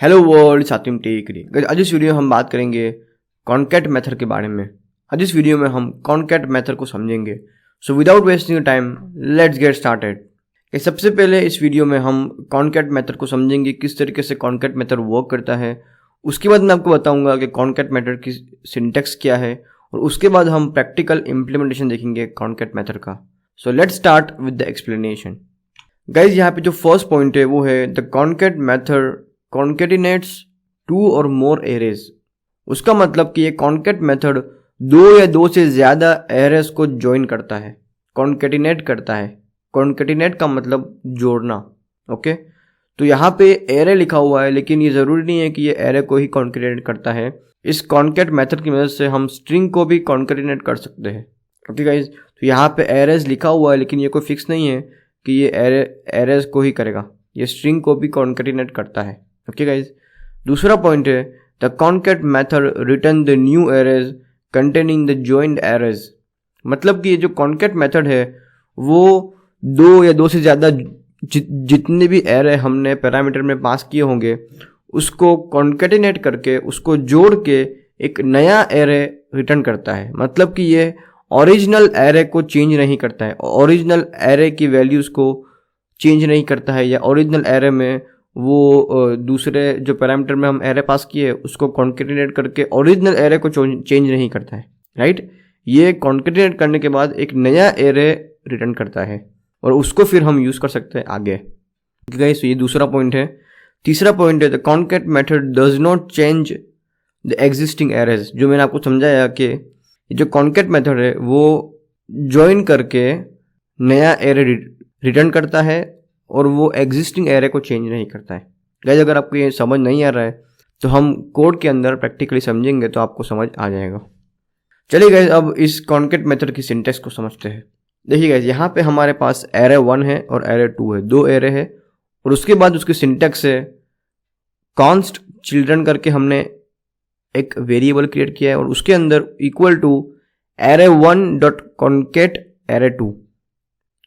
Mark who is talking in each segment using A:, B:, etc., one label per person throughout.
A: Hello world, सातिम take. आज इस video में हम बात करेंगे कॉन्कैट मेथड के बारे में। आज इस वीडियो में हम कॉन्कैट मेथड को समझेंगे। So without wasting time let's get started. सबसे पहले इस वीडियो में हम कॉन्कैट मेथड को समझेंगे, किस तरीके से कॉन्कैट मेथड वर्क करता है। उसके बाद मैं आपको बताऊंगा कि कॉन्कैट मेथड की सिंटैक्स क्या है, और उसके बाद हम प्रैक्टिकल इम्प्लीमेंटेशन देखेंगे कॉन्कैट मेथड का। So let's start with the explanation. Guys, यहाँ पे जो फर्स्ट पॉइंट है वो है the concat method concatenates two और मोर एरेज। उसका मतलब कि ये कॉन्कैट मेथड दो या दो से ज्यादा एरेज को ज्वाइन करता है, कॉन्केटिनेट करता है। कॉन्केटिनेट का मतलब जोड़ना। ओके, तो यहाँ पे एरे लिखा हुआ है, लेकिन ये जरूरी नहीं है कि ये एरे को ही कॉन्केटिनेट करता है। इस कॉन्कैट मेथड की मदद से हम स्ट्रिंग को भी कॉन्केटिनेट कर सकते हैं। ओके गाइज, तो यहाँ पे एरेज लिखा हुआ है, लेकिन ये कोई फिक्स नहीं है कि ये एरेज को ही करेगा, ये स्ट्रिंग को भी कॉन्केटिनेट करता है। ओके गाइज, दूसरा पॉइंट है the concat method return the new arrays containing the joined arrays. मतलब कि ये जो कॉन्कैट मेथड है वो दो या दो से ज़्यादा जितने भी एरे हमने पैरामीटर में पास किए होंगे उसको कॉन्केटिनेट करके, उसको जोड़ के एक नया एरे रिटर्न करता है। मतलब कि ये ओरिजिनल एरे को चेंज नहीं करता है, ओरिजिनल एरे की वैल्यूज़ को चेंज नहीं करता है, या ओरिजिनल एरे में वो दूसरे जो पैरामीटर में हम एरे पास किए उसको कॉन्केटिनेट करके ओरिजिनल एरे को चेंज नहीं करता है। राइट, ये कॉन्केटिनेट करने के बाद एक नया एरे रिटर्न करता है और उसको फिर हम यूज़ कर सकते हैं आगे। गाइस, ये दूसरा पॉइंट है। तीसरा पॉइंट है the concat method does not change the existing arrays. जो मैंने आपको समझाया कि जो कॉन्कैट मेथड है वो ज्वाइन करके नया एरे रिटर्न करता है और वो एग्जिस्टिंग एरे को चेंज नहीं करता है। गाइस, अगर आपको ये समझ नहीं आ रहा है तो हम कोड के अंदर प्रैक्टिकली समझेंगे तो आपको समझ आ जाएगा। चलिए गाइस, अब इस कॉन्कैट मेथड की सिंटैक्स को समझते हैं। देखिए गाइस, यहाँ पे हमारे पास एरे 1 है और एरे 2 है, दो एरे है, और उसके बाद उसकी सिंटैक्स है कॉन्स्ट चिल्ड्रन करके हमने एक वेरिएबल क्रिएट किया है और उसके अंदर equal to array 1 dot concat array 2।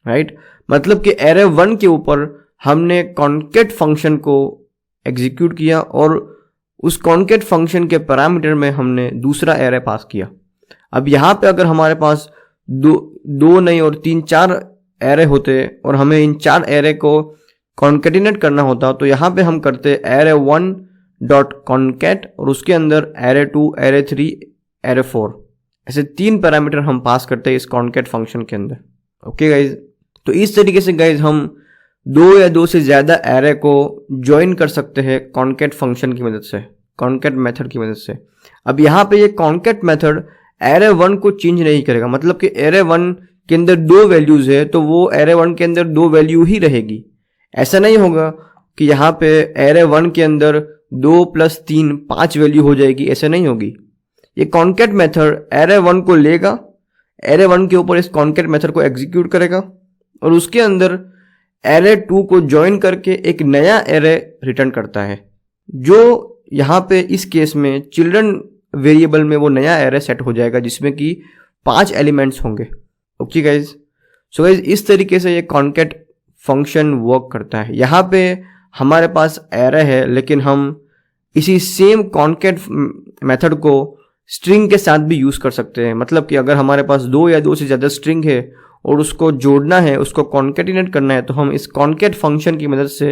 A: Right, मतलब कि एरे 1 के ऊपर हमने कॉन्कैट फंक्शन को एग्जीक्यूट किया और उस कॉन्कैट फंक्शन के पैरामीटर में हमने दूसरा एरे पास किया। अब यहाँ पे अगर हमारे पास दो नहीं और 3-4 एरे होते और हमें इन 4 एरे को कॉन्केटिनेट करना होता तो यहाँ पे हम करते एरे 1 डॉट कॉन्कैट और उसके अंदर एरे 2, एरे 3, एरे 4, ऐसे 3 पैरामीटर हम पास करते हैं इस कॉन्कैट फंक्शन के अंदर। ओके गाइज, तो इस तरीके से गाइज हम दो या दो से ज्यादा एरे को ज्वाइन कर सकते हैं कॉन्कैट फंक्शन की मदद से, कॉन्कैट मेथड की मदद से। अब यहाँ पे ये कॉन्कैट मेथड एरे 1 को चेंज नहीं करेगा। मतलब कि एरे 1 के अंदर 2 वैल्यूज है तो वो एरे 1 के अंदर 2 वैल्यू ही रहेगी। ऐसा नहीं होगा कि यहाँ पे एरे 1 के अंदर 2 + 3 5 वैल्यू हो जाएगी, ऐसा नहीं होगी। ये कॉन्कैट मेथड एरे 1 को लेगा, एरे 1 के ऊपर इस कॉन्कैट मेथड को एग्जीक्यूट करेगा और उसके अंदर एरे 2 को ज्वाइन करके एक नया एरे रिटर्न करता है, जो यहाँ पे इस केस में चिल्ड्रन वेरिएबल में वो नया एरे सेट हो जाएगा जिसमें कि 5 एलिमेंट्स होंगे। ओके गाइज, सो गाइज इस तरीके से ये कॉन्कैट फंक्शन वर्क करता है। यहाँ पे हमारे पास एरे है, लेकिन हम इसी सेम कॉन्कैट मेथड को स्ट्रिंग के साथ भी यूज कर सकते हैं। मतलब कि अगर हमारे पास 2 या 2 से ज्यादा स्ट्रिंग है और उसको जोड़ना है, उसको कॉन्केटिनेट करना है, तो हम इस कॉन्कैट फंक्शन की मदद से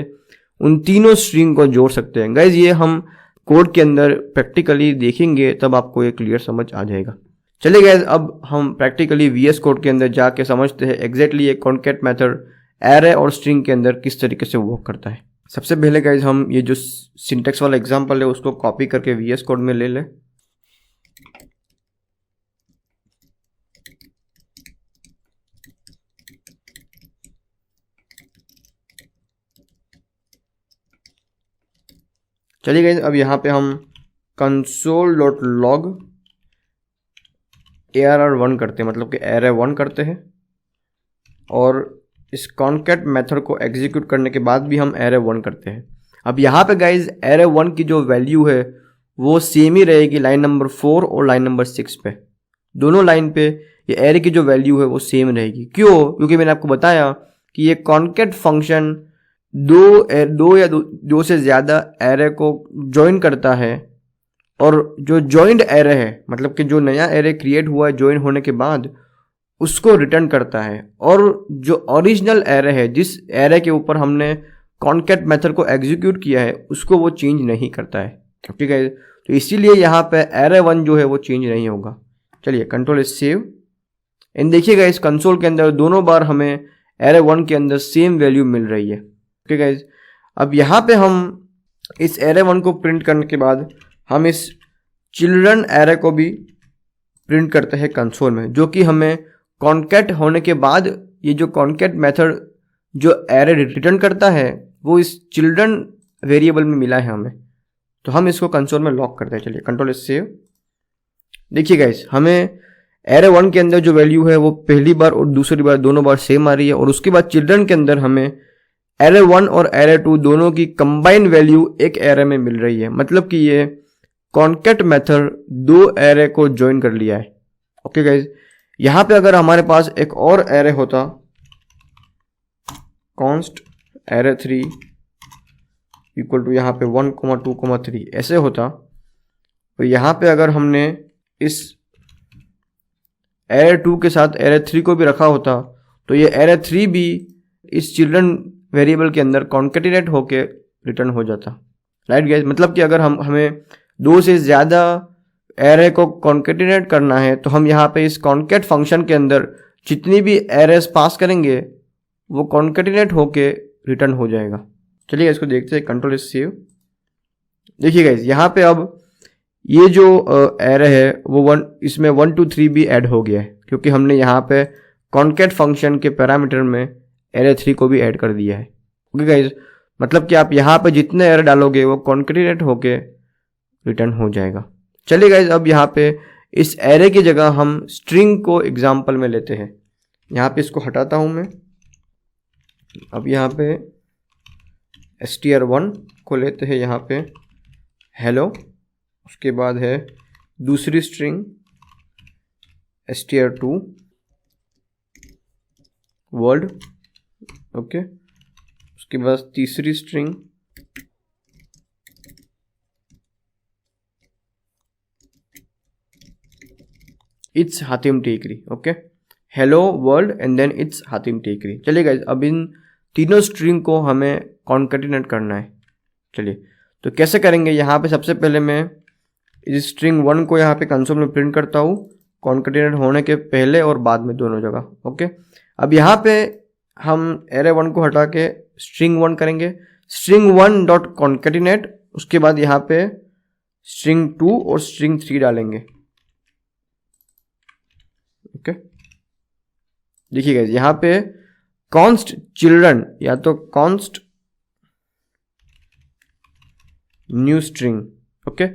A: उन तीनों स्ट्रिंग को जोड़ सकते हैं। गाइज, ये हम कोड के अंदर प्रैक्टिकली देखेंगे तब आपको ये क्लियर समझ आ जाएगा। चलिए गाइज, अब हम प्रैक्टिकली VS कोड के अंदर जाके समझते हैं एग्जैक्टली ये कॉन्कैट मेथड एरे और स्ट्रिंग के अंदर किस तरीके से वर्क करता है। सबसे पहले गाइज हम ये जो सिंटैक्स वाला एग्जाम्पल है उसको कॉपी करके VS कोड में ले लें। चलिए गाइस, अब यहाँ पे हम console.log ARR1 करते हैं, मतलब कि एरे 1 करते हैं और इस कॉन्कैट मेथड को एग्जीक्यूट करने के बाद भी हम एरे 1 करते हैं। अब यहाँ पे गाइज एरे 1 की जो वैल्यू है वो सेम ही रहेगी लाइन नंबर 4 और लाइन नंबर 6 पे। दोनों लाइन पे ये एरे की जो वैल्यू है वो सेम रहेगी। क्यों? क्योंकि मैंने आपको बताया कि ये कॉन्कैट फंक्शन दो से ज़्यादा एरे को ज्वाइन करता है, और जो ज्वाइंड एरे है मतलब कि जो नया एरे क्रिएट हुआ है ज्वाइन होने के बाद, उसको रिटर्न करता है। और जो ओरिजिनल एरे है, जिस एरे के ऊपर हमने कॉन्कैट मेथड को एग्जीक्यूट किया है, उसको वो चेंज नहीं करता है। ठीक है, तो इसीलिए यहाँ पे एरे 1 जो है वो चेंज नहीं होगा। चलिए कंट्रोल सेव, एंड देखिएगा इस कंसोल के अंदर दोनों बार हमें एरे 1 के अंदर सेम वैल्यू मिल रही है। ठीक है, अब यहाँ पे हम इस एरे 1 को प्रिंट करने के बाद हम इस चिल्ड्रन एरे को भी प्रिंट करते हैं कंसोल में, जो कि हमें कॉन्कैट होने के बाद ये जो कॉन्कैट मेथड जो एरे रिटर्न करता है वो इस चिल्ड्रन वेरिएबल में मिला है हमें। तो हम इसको कंसोल में लॉक करते हैं। चलिए कंट्रोल सेव, देखिए गाइस हमें एरे 1 के अंदर जो वैल्यू है वो पहली बार और दूसरी बार दोनों बार सेम आ रही है, और उसके बाद चिल्ड्रन के अंदर हमें एरे 1 और एरे 2 दोनों की कंबाइन वैल्यू एक एरे में मिल रही है। मतलब कि ये कॉन्कैट मेथड दो एरे को ज्वाइन कर लिया है। ओके गाइस, यहां पे अगर हमारे पास एक और एरे होता, कॉन्स्ट एरे 3 इक्वल टू यहाँ पे 1, 2, 3 ऐसे होता, तो यहाँ पे अगर हमने इस एरे 2 के साथ एरे 3 को भी रखा होता, तो ये एरे 3 भी इस चिल्ड्रन वेरिएबल के अंदर कॉन्केटिनेट होके रिटर्न हो जाता। राइट गाइस, मतलब कि अगर हमें दो से ज़्यादा एरे को कॉन्केटिनेट करना है, तो हम यहाँ पे इस कॉन्केट फंक्शन के अंदर जितनी भी एरेस पास करेंगे वो कॉन्केटिनेट होके रिटर्न हो जाएगा। चलिए इसको देखते हैं, कंट्रोल सेव। देखिए गाइस यहाँ पे अब ये जो एरे है वो इसमें 1, 2, 3 भी ऐड हो गया है, क्योंकि हमने यहाँ पे कॉन्केट फंक्शन के पैरामीटर में एरे 3 को भी ऐड कर दिया है। ओके गाइस, मतलब कि आप यहाँ पे जितने एरे डालोगे वो कॉन्केटिनेट होके रिटर्न हो जाएगा। चलिए गाइस, अब यहाँ पे इस एरे की जगह हम स्ट्रिंग को एग्जाम्पल में लेते हैं। यहाँ पे इसको हटाता हूँ मैं। अब यहाँ पे str1 को लेते हैं, यहाँ पे हेलो, उसके बाद है दूसरी स्ट्रिंग str2 वर्ल्ड, ओके, उसके बाद तीसरी string it's Hatim Tekri, okay, hello world and then it's Hatim Tekri. चलिए गाइस, अब इन तीनों स्ट्रिंग को हमें कॉन्केटिनेट करना है। चलिए तो कैसे करेंगे, यहाँ पे सबसे पहले मैं इस स्ट्रिंग 1 को यहाँ पे कंसोल में प्रिंट करता हूँ, कॉन्केटिनेट होने के पहले और बाद में दोनों जगह। ओके, अब यहाँ पे हम एरे 1 को हटा के स्ट्रिंग 1 करेंगे, स्ट्रिंग 1 डॉट कॉन्केटिनेट, उसके बाद यहाँ पे स्ट्रिंग 2 और स्ट्रिंग 3 डालेंगे। ओके, देखिए गाइस यहाँ पे कॉन्स्ट चिल्ड्रन या तो const new string, okay,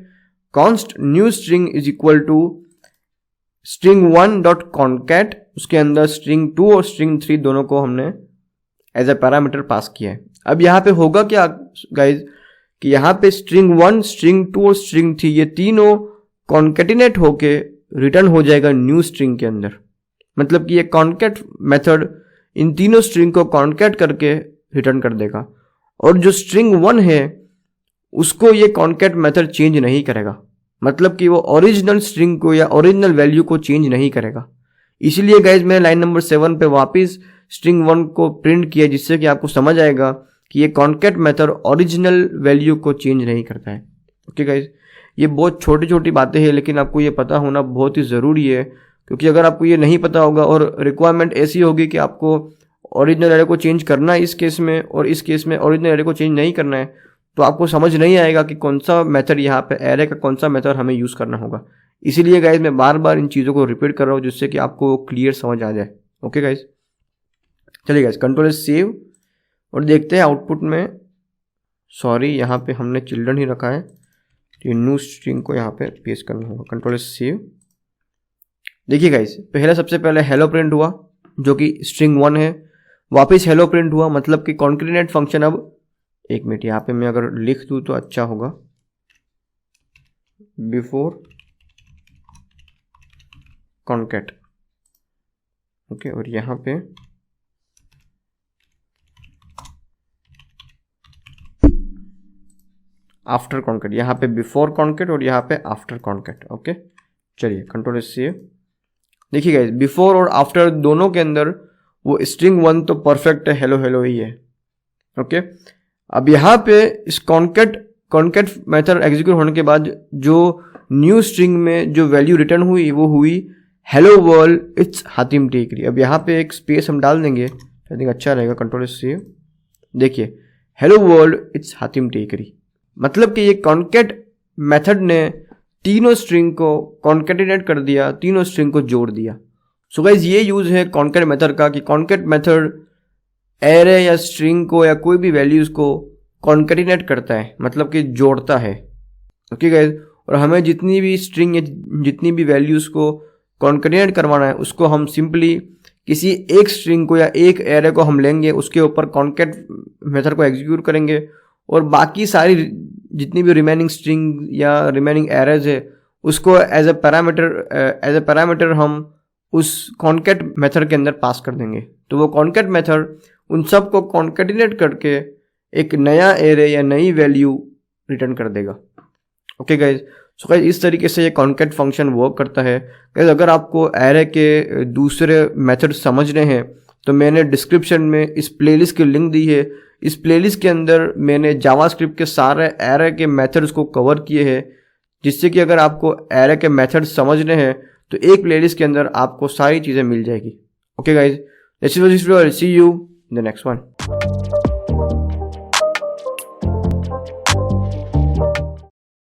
A: const new string is equal to string 1 dot concat, उसके अंदर स्ट्रिंग 2 और स्ट्रिंग 3 दोनों को हमने एज ए पैरामीटर पास किया है। अब यहाँ पे होगा क्या गाइज कि यहाँ पे स्ट्रिंग 1, स्ट्रिंग 2 और स्ट्रिंग 3 ये तीनों कॉन्केटिनेट होके रिटर्न हो जाएगा न्यू स्ट्रिंग के अंदर। मतलब कि ये कॉन्कैट मेथड इन तीनों स्ट्रिंग को कॉन्कैट करके रिटर्न कर देगा, और जो स्ट्रिंग 1 है उसको ये कॉन्कैट मेथड चेंज नहीं करेगा। मतलब कि वो ओरिजिनल स्ट्रिंग को या ओरिजिनल वैल्यू को चेंज नहीं करेगा। इसीलिए गाइज मैंने लाइन नंबर 7 पे वापस स्ट्रिंग 1 को प्रिंट किया, जिससे कि आपको समझ आएगा कि ये कॉन्कैट मेथड ओरिजिनल वैल्यू को चेंज नहीं करता है। ओके गाइज, ये बहुत छोटी छोटी बातें हैं, लेकिन आपको ये पता होना बहुत ही ज़रूरी है, क्योंकि अगर आपको ये नहीं पता होगा और रिक्वायरमेंट ऐसी होगी कि आपको ओरिजिनल एरे को चेंज करना है इस केस में, और इस केस में ओरिजिनल एरे को चेंज नहीं करना है, तो आपको समझ नहीं आएगा कि कौन सा मेथड यहाँ पे एरे का कौन सा मेथड हमें यूज़ करना होगा। इसीलिए गाइज मैं बार बार इन चीज़ों को रिपीट कर रहा हूँ, जिससे कि आपको क्लियर समझ आ जाए। ओके गाइज, चलिए गाइज कंट्रोल सेव और देखते हैं आउटपुट में। सॉरी, यहाँ पे हमने चिल्ड्रन ही रखा है, तो ये न्यू स्ट्रिंग को यहाँ पे पेस्ट करना होगा। कंट्रोल सेव, देखिए गाइज पहले सबसे पहले हेलो प्रिंट हुआ जो कि स्ट्रिंग 1 है, वापस हेलो प्रिंट हुआ, मतलब कि कॉन्केटिनेट फंक्शन। अब एक मिनट, यहाँ पे मैं अगर लिख दूँ तो अच्छा होगा, बिफोर कॉन्कैट, ओके, और यहाँ पे आफ्टर कॉन्केट, यहाँ पे बिफोर कॉन्केट और यहाँ पे आफ्टर कॉन्केट। ओके, चलिए कंट्रोल एस से देखिए गाइस, बिफोर और आफ्टर दोनों के अंदर वो स्ट्रिंग 1 तो परफेक्ट है, हेलो हेलो ही है। ओके, अब यहाँ पे इस कॉन्केट मेथड एग्जीक्यूट होने के बाद जो न्यू स्ट्रिंग में जो वैल्यू रिटर्न हुई वो हुई हेलो वर्ल्ड इट्स हातिम टेकरी। अब यहाँ पे एक स्पेस हम डाल देंगे, आई थिंक अच्छा रहेगा। कंट्रोल एस से देखिए, हेलो वर्ल्ड इट्स हातिम टेकरी, मतलब कि ये कॉन्केट मेथड ने तीनों स्ट्रिंग को कॉन्केटिनेट कर दिया, तीनों स्ट्रिंग को जोड़ दिया। सो गाइज ये यूज है कॉन्केट मेथड का कि कॉन्केट मेथड एरे या स्ट्रिंग को या कोई भी वैल्यूज को कॉन्केटिनेट करता है, मतलब कि जोड़ता है। ओके गाइज, और हमें जितनी भी स्ट्रिंग या जितनी भी वैल्यूज को कॉन्केटिनेट करवाना है उसको हम सिंपली किसी एक स्ट्रिंग को या एक एरे को हम लेंगे, उसके ऊपर कॉन्केट मेथड को एग्जीक्यूट करेंगे और बाकी सारी जितनी भी रिमेनिंग स्ट्रिंग या रिमेनिंग एरेज है उसको एज ए पैरामीटर हम उस कॉन्केट मेथड के अंदर पास कर देंगे। तो वो कॉन्केट मेथड उन सब को कॉन्केटिनेट करके एक नया एरे या नई वैल्यू रिटर्न कर देगा। ओके गाइज, सो गाइज इस तरीके से ये कॉन्केट फंक्शन वर्क करता है। गाइज अगर आपको एरे के दूसरे मेथड समझने हैं तो मैंने डिस्क्रिप्शन में इस प्लेलिस्ट की लिंक दी है। इस प्लेलिस्ट के अंदर मैंने जावास्क्रिप्ट के सारे एरे के मेथड्स को कवर किए हैं, जिससे कि अगर आपको एरे के मेथड समझने हैं तो एक प्लेलिस्ट के अंदर आपको सारी चीज़ें मिल जाएगी। Okay guys, see you in the next one.